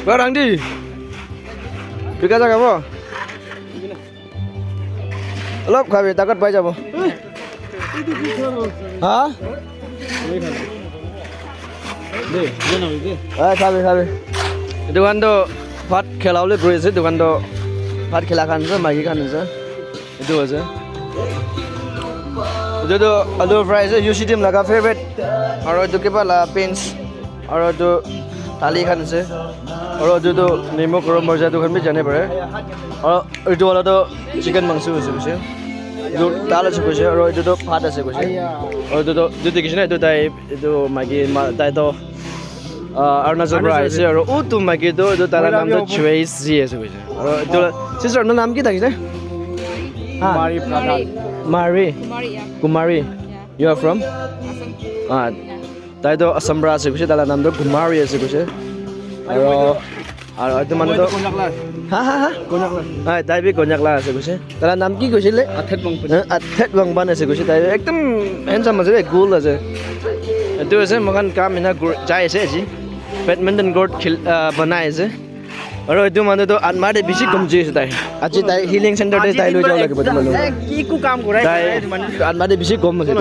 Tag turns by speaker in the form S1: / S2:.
S1: Barang di. Bika jaga bo. Lop khabi takot pai jabo. Ha?
S2: দে জানো দে
S1: Khabi. Itu kan do ভাত খেলাবলৈ গৈ আছে দোকানটো ভাত খেলা খান আছে মাগি খান আছে এইটো আছে এইটো আলু ফ্ৰাই আছে ইউ চি টিম লগা ফেভাৰিট আৰু এইটো কিবা পেঞ্চ আৰু এইটো থালি খান আছে আৰু এইটো নিমখ গৰম মজা দোকান বি জানে পাৰে আৰু এইটো অলপতো চিকেন মাংস আছে কৈছে এইটো দাল আছে কৈছে আৰু এইটোতো ভাত আছে কৈছে আৰু এইটো দেখিছে না এইটো তাই এইটো মাগি তাইতো Arunachal পৰা আহিছে আৰু ও তো মাগিটো এইটো তাৰ নামটো চুৱেইছ জি আছে কৈছে আৰু এইটো চিষ্টাৰ নাম কি থাকিছে
S2: মাৰি প্ৰধান
S1: মাৰি কুমাৰী ইউ আৰ ফ্ৰম তাইতো আসাম পৰা আছে কৈছে তাৰ নামটো কুমাৰী আছে কৈছে আৰু আৰু এইটো মানুহটো হা তাই বি কন্যাকলা আছে কৈছে তাৰ নাম কি কৈছিলে আথেত বংপান আছে কৈছে তাই একদম হেণ্ডচাম আছে গোল আছে এইটো আছে মকান কাম এনে যাই আছে আজি বেডমিণ্টন কোৰ্ট বনাই আছে আৰু এইটো মানুহটো আত্মাতে বেছি কমজি আছে তাই আজি তাই হিলিং চেণ্টাৰতে তাই লৈ যাব লাগিব তোমালোক
S2: কি কো কাম কৰে
S1: তাই আত্মাতে বেছি কম আছে